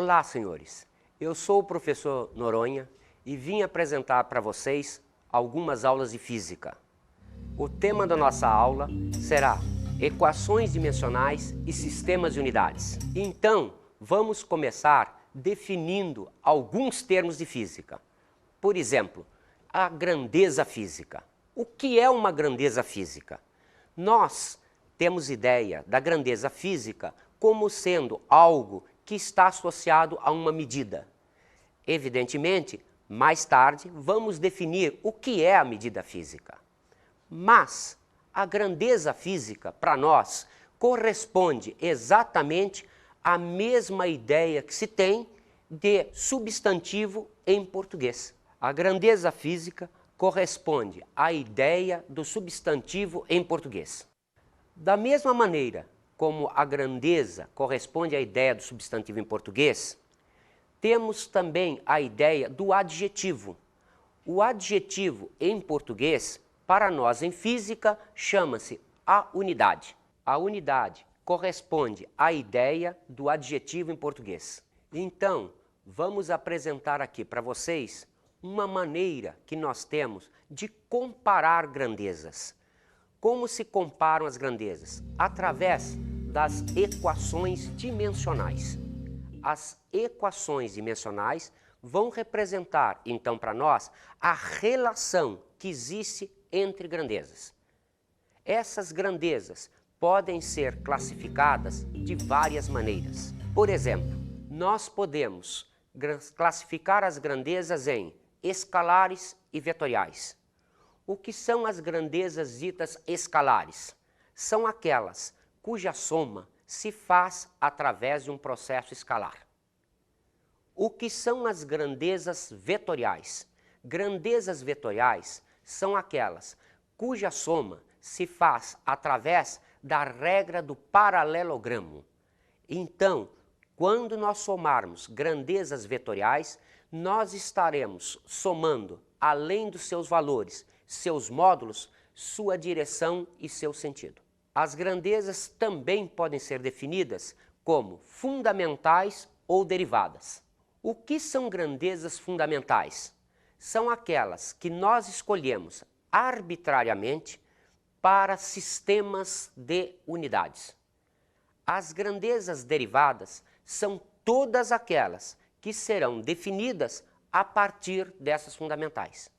Olá, senhores. Eu sou o professor Noronha e vim apresentar para vocês algumas aulas de física. O tema da nossa aula será equações dimensionais e sistemas de unidades. Então, vamos começar definindo alguns termos de física. Por exemplo, a grandeza física. O que é uma grandeza física? Nós temos ideia da grandeza física como sendo algo que está associado a uma medida. Evidentemente, mais tarde vamos definir o que é a medida física. Mas a grandeza física, para nós, corresponde exatamente à mesma ideia que se tem de substantivo em português. A grandeza física corresponde à ideia do substantivo em português. Da mesma maneira como a grandeza corresponde à ideia do substantivo em português, temos também a ideia do adjetivo. O adjetivo em português, para nós em física, chama-se a unidade. A unidade corresponde à ideia do adjetivo em português. Então, vamos apresentar aqui para vocês uma maneira que nós temos de comparar grandezas. Como se comparam as grandezas? Através das equações dimensionais. As equações dimensionais vão representar, então, para nós, a relação que existe entre grandezas. Essas grandezas podem ser classificadas de várias maneiras. Por exemplo, nós podemos classificar as grandezas em escalares e vetoriais. O que são as grandezas ditas escalares? São aquelas cuja soma se faz através de um processo escalar. O que são as grandezas vetoriais? Grandezas vetoriais são aquelas cuja soma se faz através da regra do paralelogramo. Então, quando nós somarmos grandezas vetoriais, nós estaremos somando, além dos seus valores, seus módulos, sua direção e seu sentido. As grandezas também podem ser definidas como fundamentais ou derivadas. O que são grandezas fundamentais? São aquelas que nós escolhemos arbitrariamente para sistemas de unidades. As grandezas derivadas são todas aquelas que serão definidas a partir dessas fundamentais.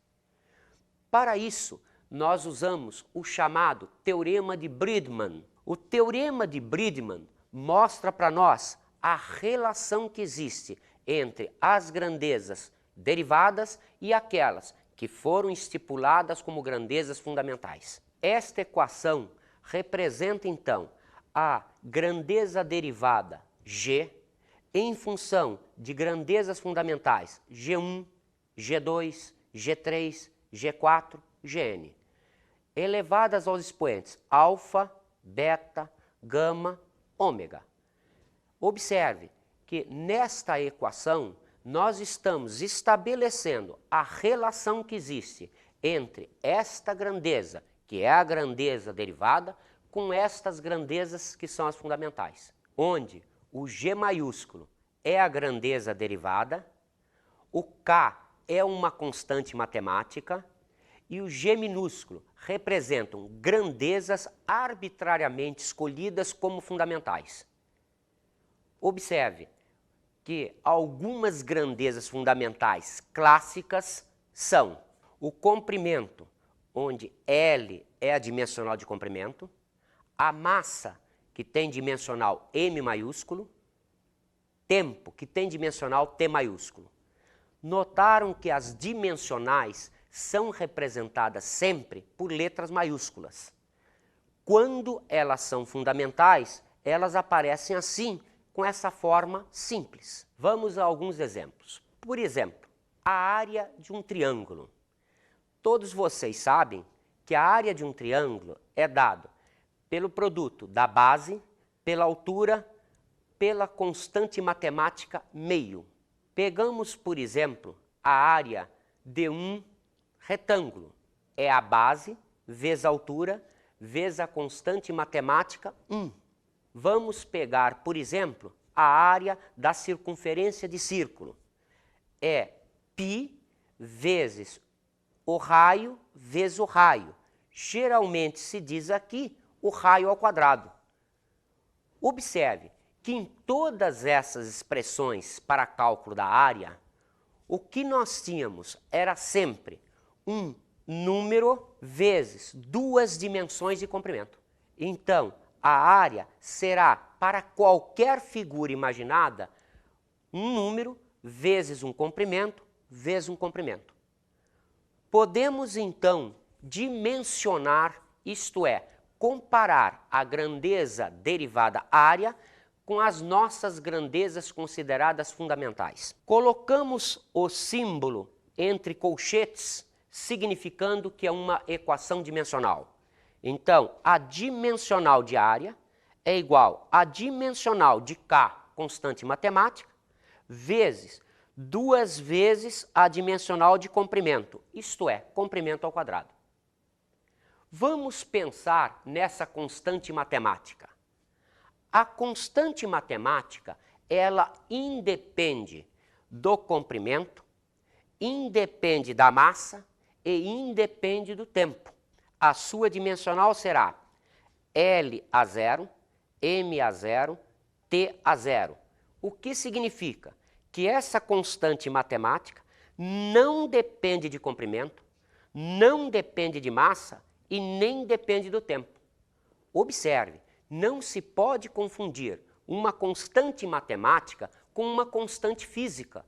Para isso, nós usamos o chamado Teorema de Bridgman. O Teorema de Bridgman mostra para nós a relação que existe entre as grandezas derivadas e aquelas que foram estipuladas como grandezas fundamentais. Esta equação representa, então, a grandeza derivada G em função de grandezas fundamentais G1, G2, G3, G4, Gn, elevadas aos expoentes alfa, beta, gama, ômega. Observe que nesta equação nós estamos estabelecendo a relação que existe entre esta grandeza, que é a grandeza derivada, com estas grandezas que são as fundamentais, onde o G maiúsculo é a grandeza derivada, o K é uma constante matemática e o G minúsculo representam grandezas arbitrariamente escolhidas como fundamentais. Observe que algumas grandezas fundamentais clássicas são o comprimento, onde L é a dimensional de comprimento, a massa, que tem dimensional M maiúsculo, tempo, que tem dimensional T maiúsculo. Notaram que as dimensionais são representadas sempre por letras maiúsculas. Quando elas são fundamentais, elas aparecem assim, com essa forma simples. Vamos a alguns exemplos. Por exemplo, a área de um triângulo. Todos vocês sabem que a área de um triângulo é dada pelo produto da base, pela altura, pela constante matemática meio. Pegamos, por exemplo, a área de um retângulo. É a base vezes a altura vezes a constante matemática 1. Vamos pegar, por exemplo, a área da circunferência de círculo. É π vezes o raio vezes o raio. Geralmente se diz aqui o raio ao quadrado. Observe que em todas essas expressões para cálculo da área, o que nós tínhamos era sempre um número vezes duas dimensões de comprimento. Então, a área será, para qualquer figura imaginada, um número vezes um comprimento vezes um comprimento. Podemos, então, dimensionar, isto é, comparar a grandeza derivada área com as nossas grandezas consideradas fundamentais. Colocamos o símbolo entre colchetes, significando que é uma equação dimensional. Então, a dimensional de área é igual a dimensional de K, constante matemática, vezes 2 vezes a dimensional de comprimento, isto é, comprimento ao quadrado. Vamos pensar nessa constante matemática. A constante matemática, ela independe do comprimento, independe da massa e independe do tempo. A sua dimensional será L a 0, M a 0, T a 0. O que significa? Que essa constante matemática não depende de comprimento, não depende de massa e nem depende do tempo. Observe, não se pode confundir uma constante matemática com uma constante física.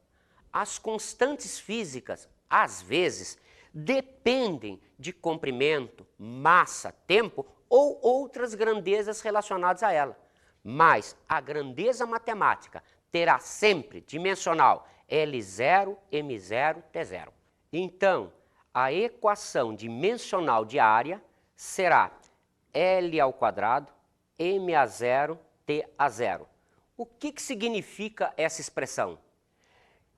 As constantes físicas, às vezes, dependem de comprimento, massa, tempo ou outras grandezas relacionadas a ela. Mas a grandeza matemática terá sempre dimensional L0, M0, T0. Então, a equação dimensional de área será L ao quadrado, M a 0, T a 0. O que significa essa expressão?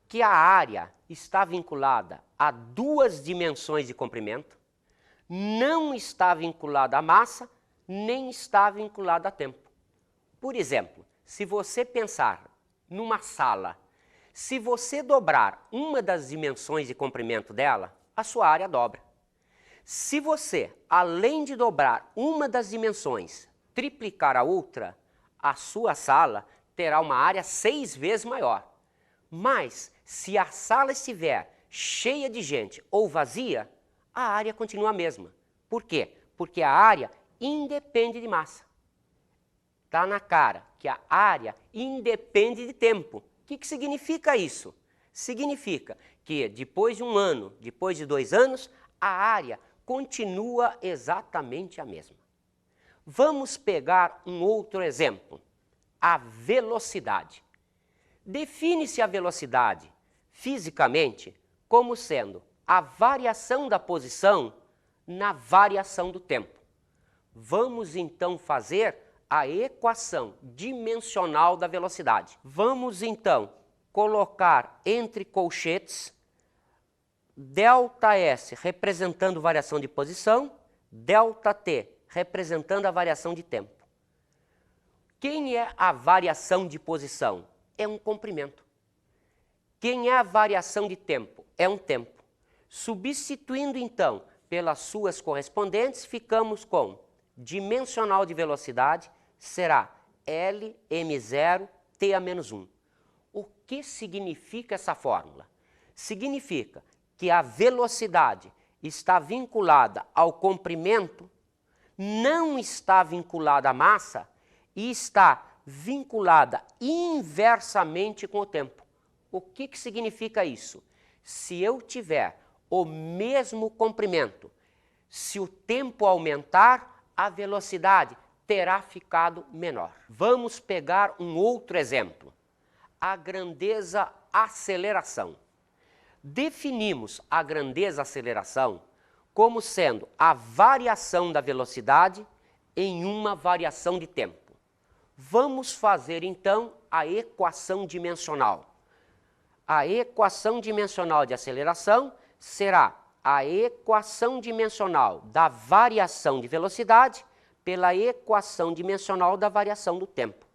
Que a área está vinculada a duas dimensões de comprimento, não está vinculada à massa, nem está vinculada a tempo. Por exemplo, se você pensar numa sala, se você dobrar uma das dimensões de comprimento dela, a sua área dobra. Se você, além de dobrar uma das dimensões, triplicar a outra, a sua sala terá uma área 6 vezes maior. Mas, se a sala estiver cheia de gente ou vazia, a área continua a mesma. Por quê? Porque a área independe de massa. Está na cara que a área independe de tempo. O que significa isso? Significa que depois de um ano, depois de 2 anos, a área continua exatamente a mesma. Vamos pegar um outro exemplo, a velocidade. Define-se a velocidade, fisicamente, como sendo a variação da posição na variação do tempo. Vamos então fazer a equação dimensional da velocidade. Vamos então colocar entre colchetes ΔS representando variação de posição, ΔT representando a variação de tempo. Quem é a variação de posição? É um comprimento. Quem é a variação de tempo? É um tempo. Substituindo então pelas suas correspondentes, ficamos com dimensional de velocidade será L m0 t a menos 1. O que significa essa fórmula? Significa que a velocidade está vinculada ao comprimento, não está vinculada à massa e está vinculada inversamente com o tempo. O que significa isso? Se eu tiver o mesmo comprimento, se o tempo aumentar, a velocidade terá ficado menor. Vamos pegar um outro exemplo. A grandeza aceleração. Definimos a grandeza aceleração como sendo a variação da velocidade em uma variação de tempo. Vamos fazer então a equação dimensional. A equação dimensional de aceleração será a equação dimensional da variação de velocidade pela equação dimensional da variação do tempo.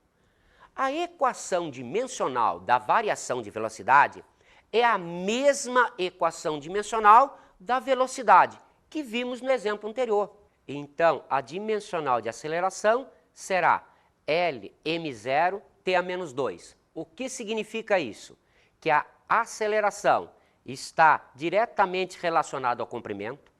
A equação dimensional da variação de velocidade é a mesma equação dimensional da velocidade que vimos no exemplo anterior. Então, a dimensional de aceleração será L m0 t a menos 2. O que significa isso? Que a aceleração está diretamente relacionada ao comprimento,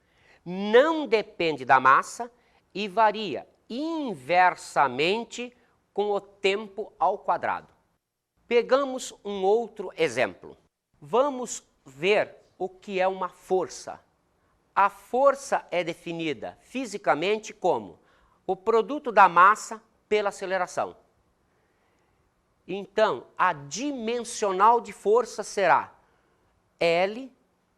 não depende da massa e varia inversamente com o tempo ao quadrado. Pegamos um outro exemplo. Vamos ver o que é uma força. A força é definida fisicamente como o produto da massa pela aceleração. Então, a dimensional de força será L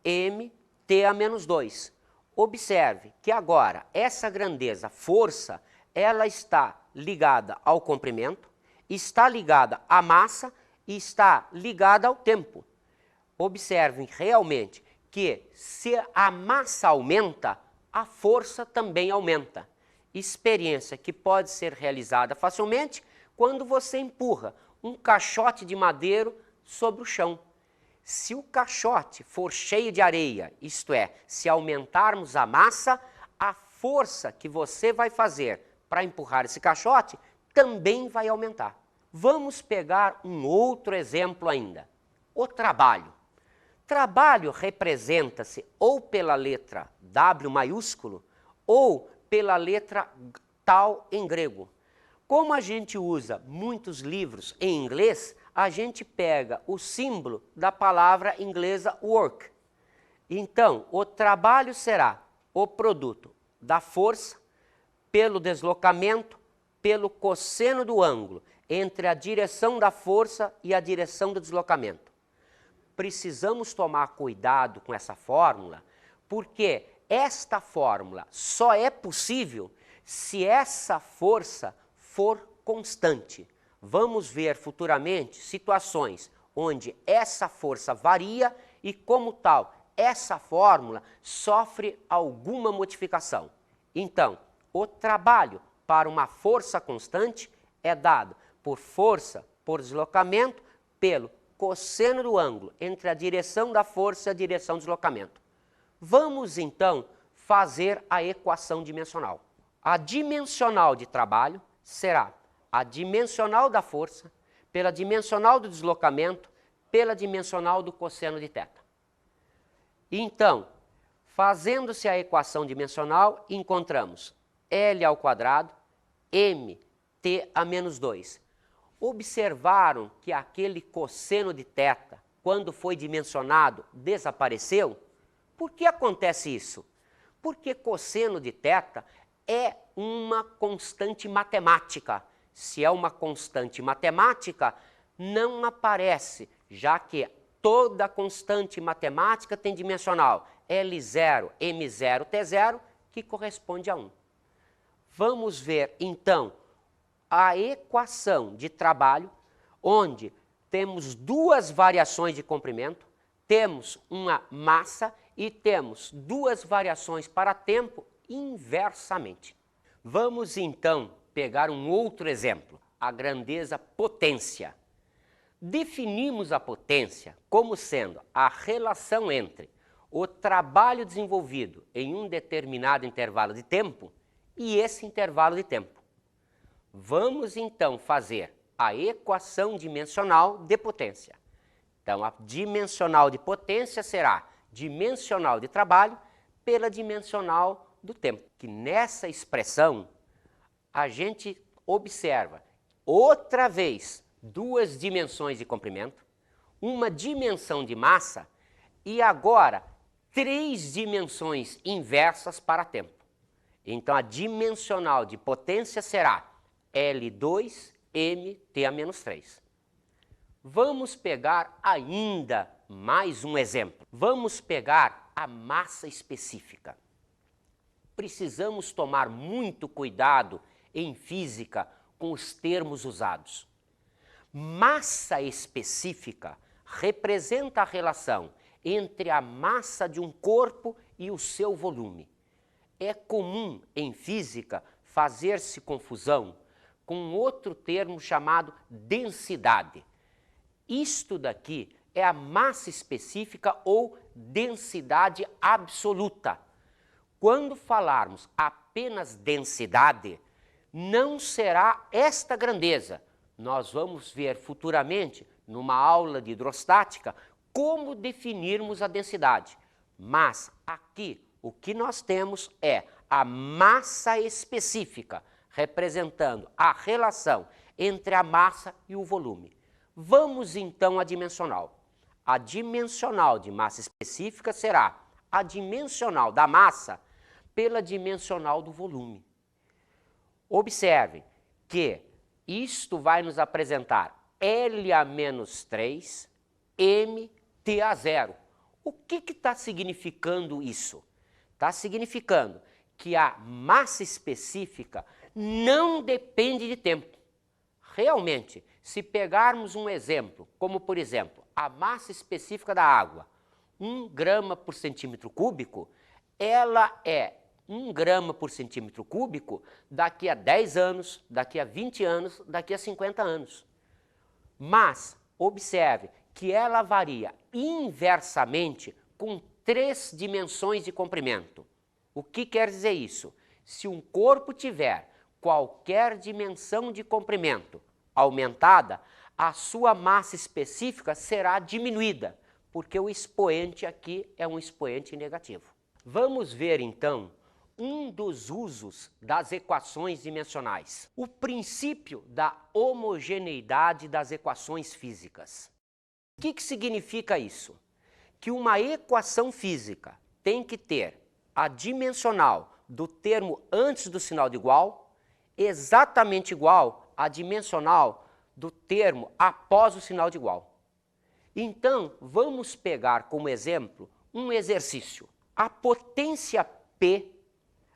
m t a menos 2. Observe que agora essa grandeza, força, ela está ligada ao comprimento, está ligada à massa e está ligada ao tempo. Observem realmente que se a massa aumenta, a força também aumenta. Experiência que pode ser realizada facilmente quando você empurra um caixote de madeira sobre o chão. Se o caixote for cheio de areia, isto é, se aumentarmos a massa, a força que você vai fazer para empurrar esse caixote também vai aumentar. Vamos pegar um outro exemplo ainda. O trabalho. Trabalho representa-se ou pela letra W maiúsculo ou pela letra tal em grego. Como a gente usa muitos livros em inglês, a gente pega o símbolo da palavra inglesa work. Então, o trabalho será o produto da força pelo deslocamento, pelo cosseno do ângulo entre a direção da força e a direção do deslocamento. Precisamos tomar cuidado com essa fórmula, porque esta fórmula só é possível se essa força for constante. Vamos ver futuramente situações onde essa força varia e, como tal, essa fórmula sofre alguma modificação. Então, o trabalho para uma força constante é dado por força por deslocamento pelo cosseno do ângulo entre a direção da força e a direção do deslocamento. Vamos, então, fazer a equação dimensional. A dimensional de trabalho será a dimensional da força pela dimensional do deslocamento pela dimensional do cosseno de θ. Então, fazendo-se a equação dimensional, encontramos L ao quadrado, m t a menos 2. Observaram que aquele cosseno de θ, quando foi dimensionado, desapareceu? Por que acontece isso? Porque cosseno de θ é uma constante matemática. Se é uma constante matemática, não aparece, já que toda constante matemática tem dimensional L0, M0, T0, que corresponde a 1. Vamos ver, então, a equação de trabalho, onde temos duas variações de comprimento, temos uma massa e temos duas variações para tempo inversamente. Vamos, então, pegar um outro exemplo, a grandeza potência. Definimos a potência como sendo a relação entre o trabalho desenvolvido em um determinado intervalo de tempo e esse intervalo de tempo. Vamos, então, fazer a equação dimensional de potência. Então, a dimensional de potência será dimensional de trabalho pela dimensional do tempo. Que nessa expressão, a gente observa outra vez duas dimensões de comprimento, uma dimensão de massa e agora três dimensões inversas para tempo. Então, a dimensional de potência será L2 mt a menos 3. Vamos pegar ainda mais um exemplo. Vamos pegar a massa específica. Precisamos tomar muito cuidado em física com os termos usados. Massa específica representa a relação entre a massa de um corpo e o seu volume. É comum em física fazer-se confusão com outro termo chamado densidade. Isto daqui é a massa específica ou densidade absoluta. Quando falarmos apenas densidade, não será esta grandeza. Nós vamos ver futuramente, numa aula de hidrostática, como definirmos a densidade. Mas aqui o que nós temos é a massa específica, representando a relação entre a massa e o volume. Vamos então à dimensional. A dimensional de massa específica será a dimensional da massa pela dimensional do volume. Observe que isto vai nos apresentar L a menos 3, mt a 0. O que está significando isso? Está significando que a massa específica não depende de tempo. Realmente, se pegarmos um exemplo, como por exemplo, a massa específica da água, 1 grama por centímetro cúbico, ela é 1 grama por centímetro cúbico daqui a 10 anos, daqui a 20 anos, daqui a 50 anos. Mas, observe que ela varia inversamente com 3 dimensões de comprimento. O que quer dizer isso? Se um corpo tiver qualquer dimensão de comprimento aumentada, a sua massa específica será diminuída, porque o expoente aqui é um expoente negativo. Vamos ver então um dos usos das equações dimensionais, o princípio da homogeneidade das equações físicas. O que significa isso? Que uma equação física tem que ter a dimensional do termo antes do sinal de igual exatamente igual à dimensional do termo após o sinal de igual. Então, vamos pegar como exemplo um exercício. A potência P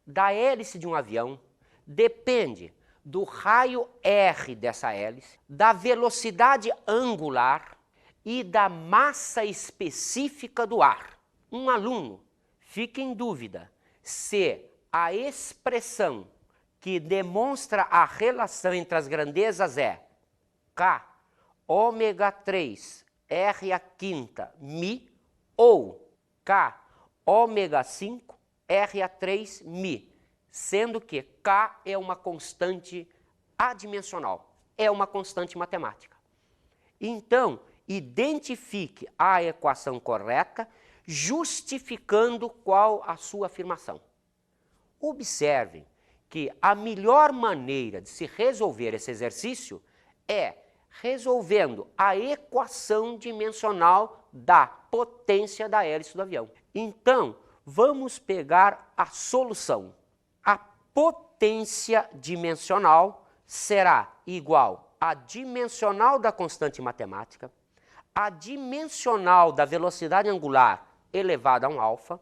da hélice de um avião depende do raio R dessa hélice, da velocidade angular e da massa específica do ar. Um aluno fica em dúvida se a expressão que demonstra a relação entre as grandezas é K ômega 3 R a quinta mi ou K ômega 5 R a 3 mi, sendo que K é uma constante adimensional, é uma constante matemática. Então, identifique a equação correta, justificando qual a sua afirmação. Observe que a melhor maneira de se resolver esse exercício é resolvendo a equação dimensional da potência da hélice do avião. Então, vamos pegar a solução. A potência dimensional será igual à dimensional da constante matemática, a dimensional da velocidade angular elevada a um alfa,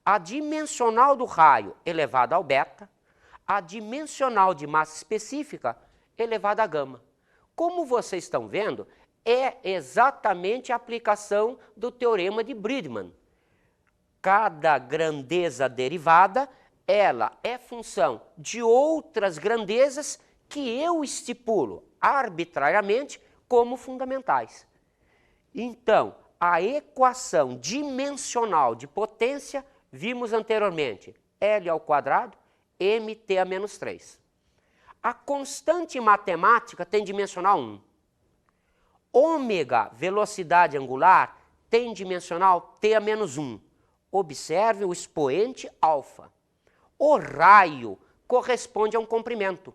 a dimensional do raio elevada ao beta, a dimensional de massa específica elevada a gama. Como vocês estão vendo, é exatamente a aplicação do teorema de Bridgman. Cada grandeza derivada, ela é função de outras grandezas que eu estipulo arbitrariamente como fundamentais. Então, a equação dimensional de potência, vimos anteriormente, L ao quadrado, mt a menos 3. A constante matemática tem dimensional 1. Ômega, velocidade angular, tem dimensional t a menos 1. Observe o expoente alfa. O raio corresponde a um comprimento.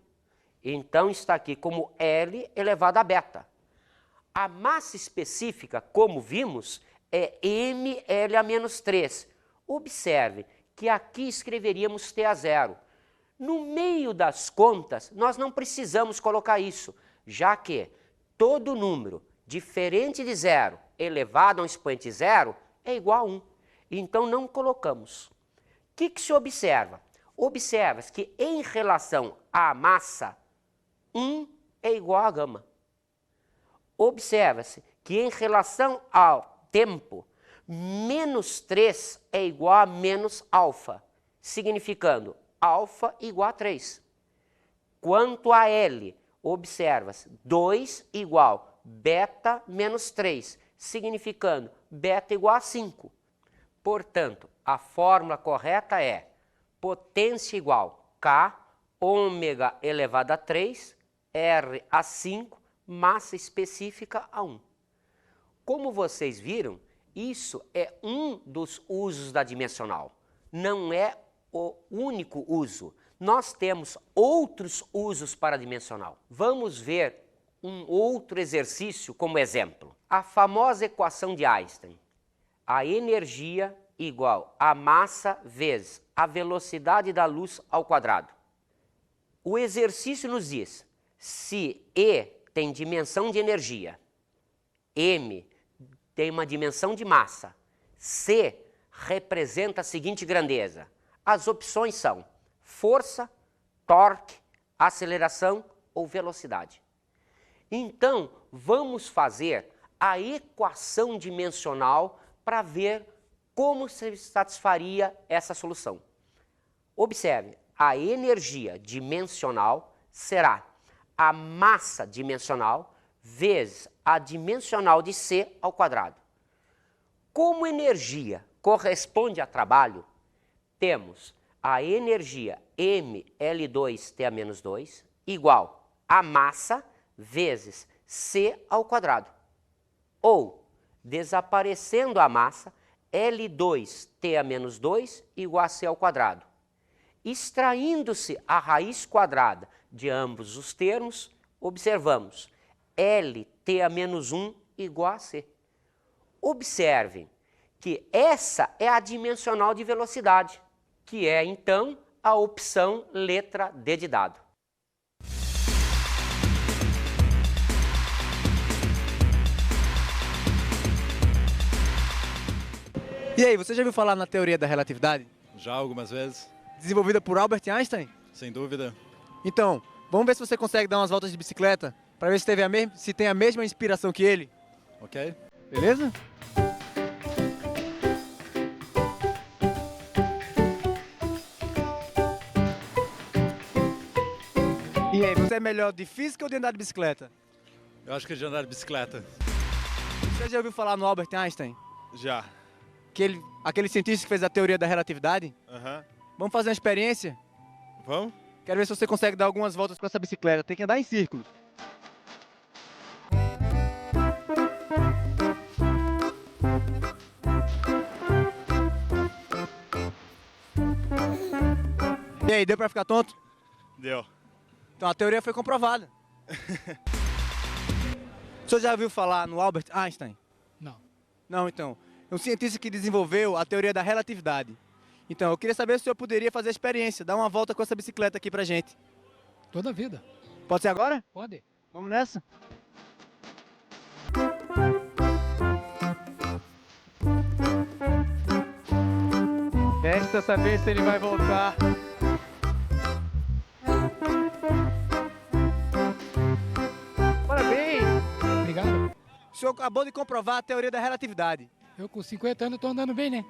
Então, está aqui como L elevado a beta. A massa específica, como vimos, é mL a menos 3. Observe que aqui escreveríamos T a 0. No meio das contas, nós não precisamos colocar isso, já que todo número diferente de 0 elevado a um expoente 0 é igual a 1. Então, não colocamos. O que se observa? Observa-se que em relação à massa, 1 é igual a gama. Observa-se que em relação ao tempo, menos 3 é igual a menos alfa, significando alfa igual a 3. Quanto a L, observa-se, 2 igual beta menos 3, significando beta igual a 5. Portanto, a fórmula correta é potência igual K ômega elevado a 3, R a 5, massa específica a 1. Como vocês viram, isso é um dos usos da dimensional. Não é o único uso. Nós temos outros usos para a dimensional. Vamos ver um outro exercício como exemplo. A famosa equação de Einstein. A energia igual a massa vezes a velocidade da luz ao quadrado. O exercício nos diz, se E tem dimensão de energia, M tem uma dimensão de massa, C representa a seguinte grandeza. As opções são força, torque, aceleração ou velocidade. Então, vamos fazer a equação dimensional para ver como se satisfaria essa solução. Observe, a energia dimensional será a massa dimensional vezes a dimensional de C ao quadrado. Como energia corresponde a trabalho, temos a energia mL2TA-2 igual a massa vezes C ao quadrado. Ou, desaparecendo a massa, L2TA-2 igual a C ao quadrado. Extraindo-se a raiz quadrada de ambos os termos, observamos LTA-1 igual a C. Observem que essa é a dimensional de velocidade, que é, então, a opção letra D de dado. E aí, você já ouviu falar na teoria da relatividade? Já algumas vezes, Desenvolvida por Albert Einstein? sem dúvida. Então, vamos ver se você consegue dar umas voltas de bicicleta para ver se tem a mesma inspiração que ele. Ok? Beleza? E aí, você é melhor de física ou de andar de bicicleta? Eu acho que é de andar de bicicleta. Você já ouviu falar no Albert Einstein? Já. Aquele cientista que fez a teoria da relatividade? Aham. Vamos fazer uma experiência? Vamos? Quero ver se você consegue dar algumas voltas com essa bicicleta. Tem que andar em círculos. E aí, deu pra ficar tonto? Deu. Então a teoria foi comprovada. O senhor já ouviu falar no Albert Einstein? Não. Não, então. É um cientista que desenvolveu a teoria da relatividade. Então, eu queria saber se o senhor poderia fazer a experiência, dar uma volta com essa bicicleta aqui pra gente. Toda a vida. Pode ser agora? Pode. Vamos nessa? Resta saber se ele vai voltar. Parabéns! Obrigado. O senhor acabou de comprovar a teoria da relatividade. Eu com 50 anos tô andando bem, né?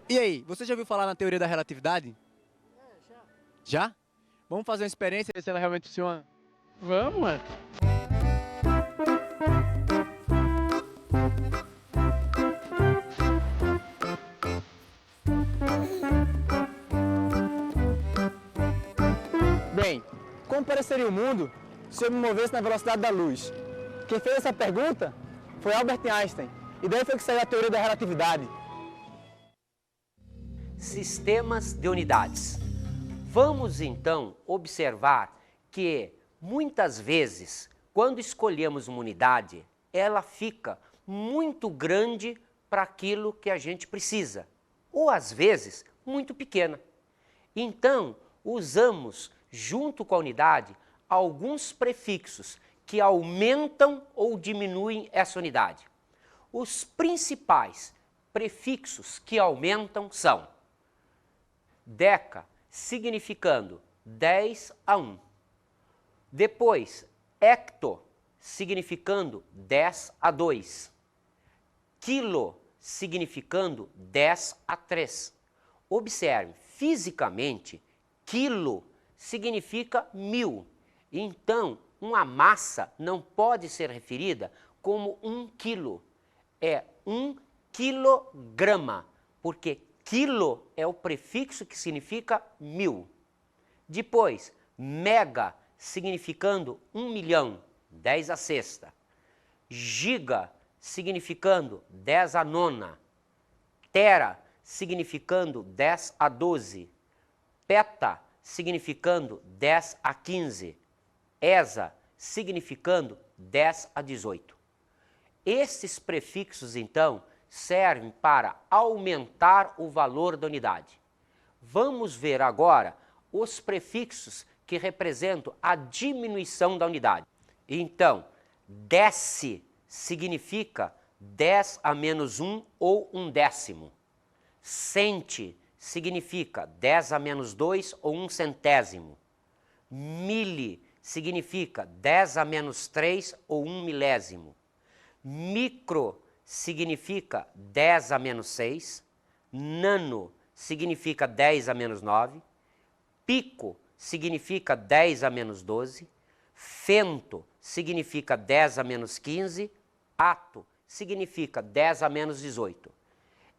E aí, você já ouviu falar na teoria da relatividade? Já. Já? Vamos fazer uma experiência, ver se ela realmente funciona. Vamos, mano. Bem, como pareceria o mundo se eu me movesse na velocidade da luz? Quem fez essa pergunta foi Albert Einstein. E daí foi que saiu a teoria da relatividade. Sistemas de unidades. Vamos então observar que muitas vezes, quando escolhemos uma unidade, ela fica muito grande para aquilo que a gente precisa, ou às vezes muito pequena. Então, usamos junto com a unidade alguns prefixos que aumentam ou diminuem essa unidade. Os principais prefixos que aumentam são deca, significando 10 a 1. Depois, hecto, significando 10 a 2. Quilo, significando 10 a 3. Observe, fisicamente, quilo significa 1000. Então, uma massa não pode ser referida como 1 quilo. É 1 quilograma, porque quilo é o prefixo que significa 1000. Depois, mega, significando 1 milhão, 10 à sexta. Giga, significando 10 à nona. Tera, significando 10 a 12. Peta, significando 10 a 15. Esa, significando 10 a 18. Esses prefixos, então, servem para aumentar o valor da unidade. Vamos ver agora os prefixos que representam a diminuição da unidade. Então, déci significa 10 a menos 1 ou 1/10. Cente significa 10 a menos 2 ou 1/100. Mili significa 10 a menos 3 ou 1/1000. Micro significa 10 a menos 6. Nano significa 10 a menos 9. Pico significa 10 a menos 12. Fento significa 10 a menos 15. Ato significa 10 a menos 18.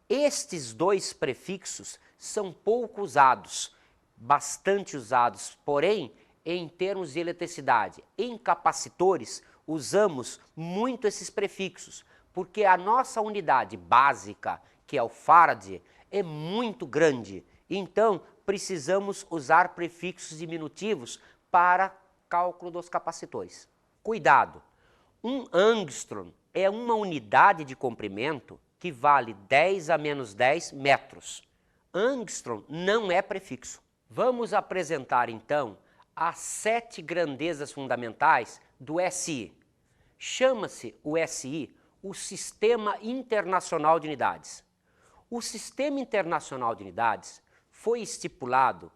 Estes dois prefixos são pouco usados, bastante usados, porém, em termos de eletricidade. Em capacitores, usamos muito esses prefixos, porque a nossa unidade básica, que é o farad, é muito grande. Então, precisamos usar prefixos diminutivos para cálculo dos capacitores. Cuidado! Um angstrom é uma unidade de comprimento que vale 10 a menos 10 metros. Angstrom não é prefixo. Vamos apresentar, então, as 7 grandezas fundamentais do SI. Chama-se o SI o Sistema Internacional de Unidades. O Sistema Internacional de Unidades foi estipulado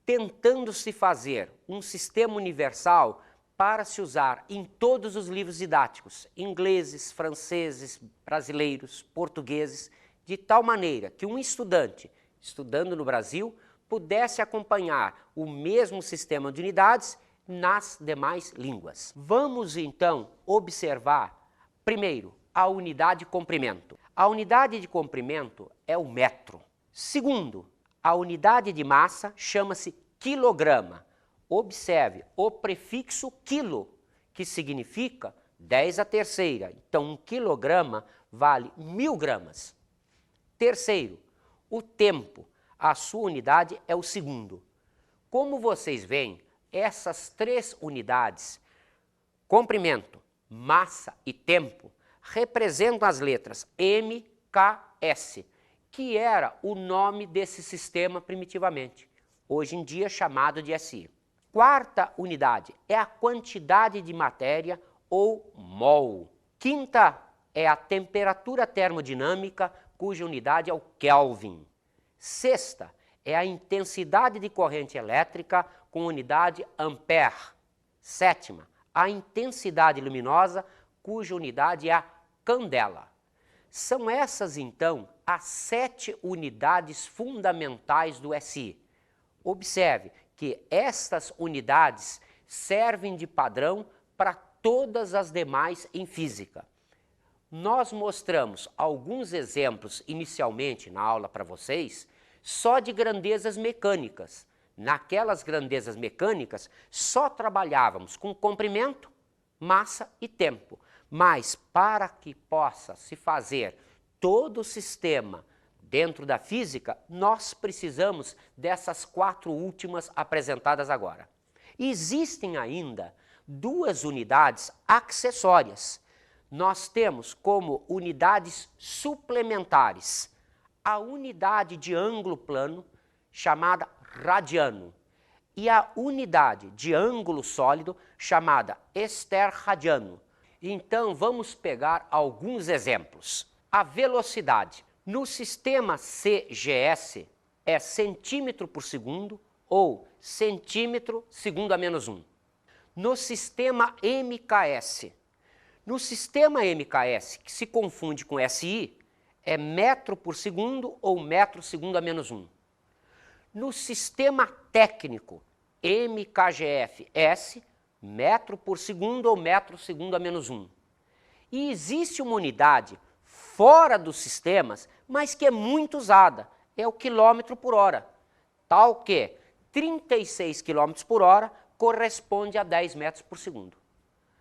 tentando-se fazer um sistema universal para se usar em todos os livros didáticos, ingleses, franceses, brasileiros, portugueses, de tal maneira que um estudante, estudando no Brasil, pudesse acompanhar o mesmo sistema de unidades nas demais línguas. Vamos, então, observar, primeiro, a unidade de comprimento. A unidade de comprimento é o metro. Segundo, a unidade de massa chama-se quilograma. Observe o prefixo quilo, que significa 10 à terceira. Então, 1 quilograma vale 1000 gramas. Terceiro, o tempo. A sua unidade é o segundo. Como vocês veem, essas 3 unidades, comprimento, massa e tempo, representam as letras M, K, S, que era o nome desse sistema primitivamente, hoje em dia chamado de SI. Quarta unidade é a quantidade de matéria ou mol. Quinta é a temperatura termodinâmica, cuja unidade é o Kelvin. Sexta é a intensidade de corrente elétrica com unidade ampere. Sétima, a intensidade luminosa, cuja unidade é a candela. São essas, então, as 7 unidades fundamentais do SI. Observe que estas unidades servem de padrão para todas as demais em física. Nós mostramos alguns exemplos inicialmente na aula para vocês, só de grandezas mecânicas. Naquelas grandezas mecânicas, só trabalhávamos com comprimento, massa e tempo. Mas para que possa se fazer todo o sistema dentro da física, nós precisamos dessas 4 últimas apresentadas agora. Existem ainda 2 unidades acessórias. Nós temos como unidades suplementares a unidade de ângulo plano, chamada radiano, e a unidade de ângulo sólido, chamada esterradiano. Então, vamos pegar alguns exemplos. A velocidade. No sistema CGS é centímetro por segundo ou centímetro segundo a menos 1. No sistema MKS. No sistema MKS, que se confunde com SI, é metro por segundo ou metro segundo a menos 1. No sistema técnico, mkgfs, metro por segundo ou metro segundo a menos 1. E existe uma unidade fora dos sistemas, mas que é muito usada, é o quilômetro por hora, tal que 36 km por hora corresponde a 10 metros por segundo.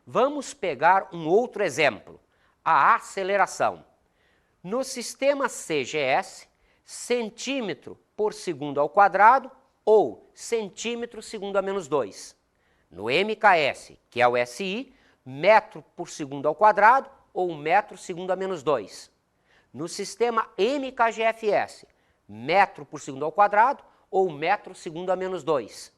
Vamos pegar um outro exemplo, a aceleração. No sistema CGS, centímetro por segundo ao quadrado ou centímetro segundo a menos 2. No MKS, que é o SI, metro por segundo ao quadrado ou metro segundo a menos 2. No sistema MKGFS, metro por segundo ao quadrado ou metro segundo a menos 2.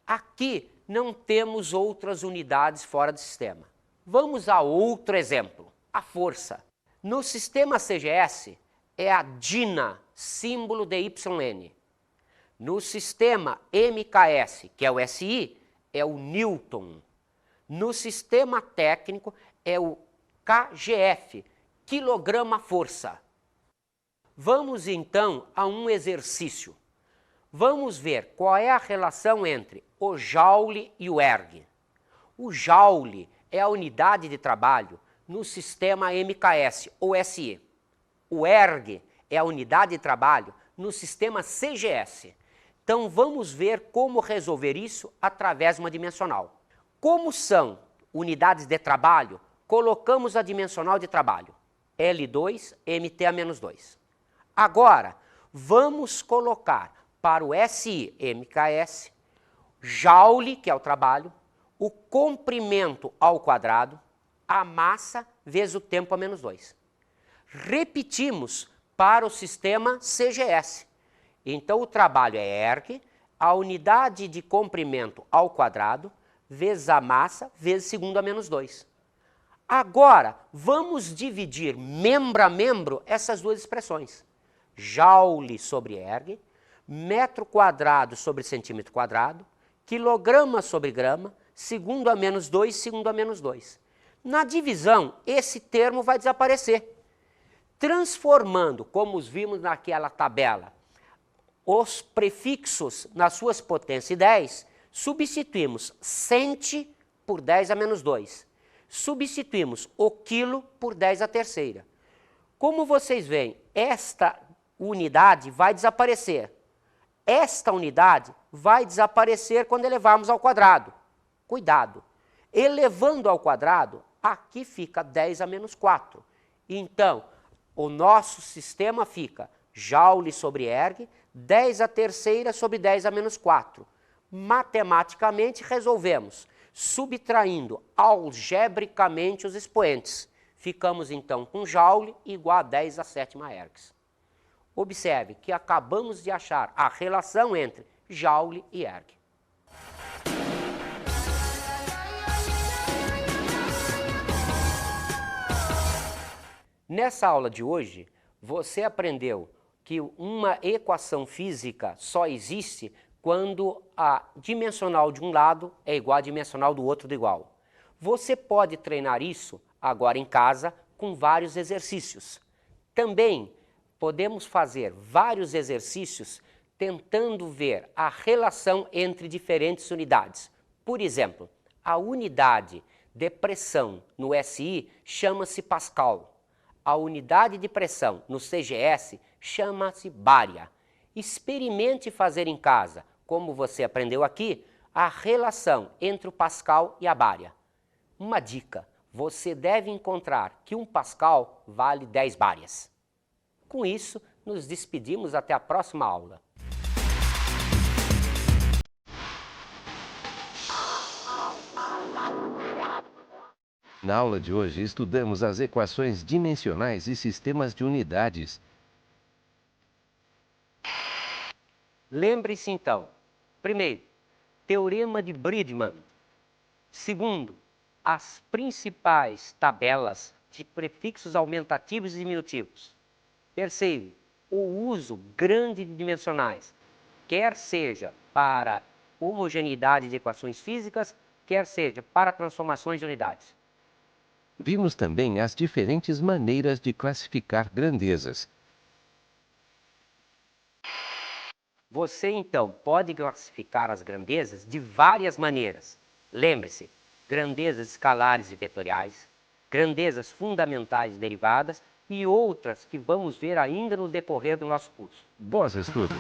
Aqui não temos outras unidades fora do sistema. Vamos a outro exemplo, a força. No sistema CGS é a Dina, símbolo de YN. No sistema MKS, que é o SI, é o Newton. No sistema técnico é o KGF, quilograma-força. Vamos então a um exercício. Vamos ver qual é a relação entre o Joule e o erg. O Joule é a unidade de trabalho no sistema MKS ou SI. O erg é a unidade de trabalho no sistema CGS. Então vamos ver como resolver isso através de uma dimensional. Como são unidades de trabalho, colocamos a dimensional de trabalho. L2, MT a menos 2. Agora, vamos colocar para o SI, MKS, Joule, que é o trabalho, o comprimento ao quadrado, a massa vezes o tempo a menos 2. Repetimos para o sistema CGS. Então, o trabalho é erg, a unidade de comprimento ao quadrado, vezes a massa, vezes segundo a menos 2. Agora, vamos dividir membro a membro essas duas expressões. Joule sobre erg, metro quadrado sobre centímetro quadrado, quilograma sobre grama, segundo a menos 2, segundo a menos 2. Na divisão, esse termo vai desaparecer. Transformando, como os vimos naquela tabela, os prefixos nas suas potências 10, substituímos centi por 10 a menos 2. Substituímos o quilo por 10 a terceira. Como vocês veem, esta unidade vai desaparecer. Esta unidade vai desaparecer quando elevarmos ao quadrado. Cuidado! Elevando ao quadrado, aqui fica 10 a menos 4. Então, o nosso sistema fica Joule sobre erg, 10 a terceira sobre 10 a menos 4. Matematicamente, resolvemos, subtraindo algebricamente os expoentes. Ficamos, então, com Joule igual a 10 a sétima ergs. Observe que acabamos de achar a relação entre Joule e erg. Nessa aula de hoje, você aprendeu que uma equação física só existe quando a dimensional de um lado é igual à dimensional do outro do igual. Você pode treinar isso agora em casa com vários exercícios. Também podemos fazer vários exercícios tentando ver a relação entre diferentes unidades. Por exemplo, a unidade de pressão no SI chama-se Pascal. A unidade de pressão no CGS chama-se bária. Experimente fazer em casa, como você aprendeu aqui, a relação entre o Pascal e a bária. Uma dica, você deve encontrar que um Pascal vale 10 bárias. Com isso, nos despedimos até a próxima aula. Na aula de hoje estudamos as equações dimensionais e sistemas de unidades. Lembre-se então, primeiro, Teorema de Bridgman. Segundo, as principais tabelas de prefixos aumentativos e diminutivos. Terceiro, o uso grande de dimensionais, quer seja para homogeneidade de equações físicas, quer seja para transformações de unidades. Vimos também as diferentes maneiras de classificar grandezas. Você, então, pode classificar as grandezas de várias maneiras. Lembre-se, grandezas escalares e vetoriais, grandezas fundamentais derivadas e outras que vamos ver ainda no decorrer do nosso curso. Bons estudos!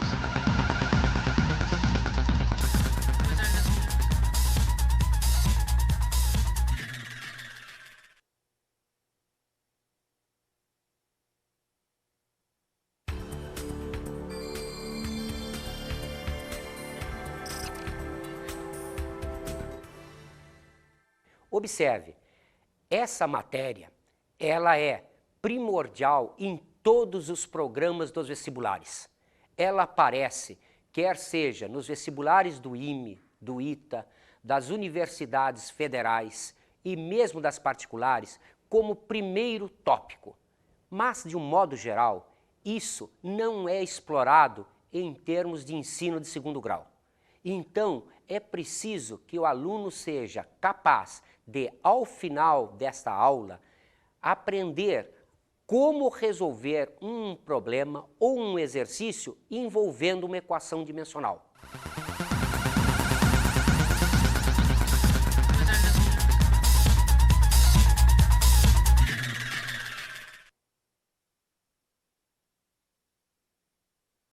Observe, essa matéria, ela é primordial em todos os programas dos vestibulares. Ela aparece, quer seja nos vestibulares do IME, do ITA, das universidades federais e mesmo das particulares, como primeiro tópico. Mas, de um modo geral, isso não é explorado em termos de ensino de segundo grau. Então, é preciso que o aluno seja capaz de, ao final desta aula, aprender como resolver um problema ou um exercício envolvendo uma equação dimensional.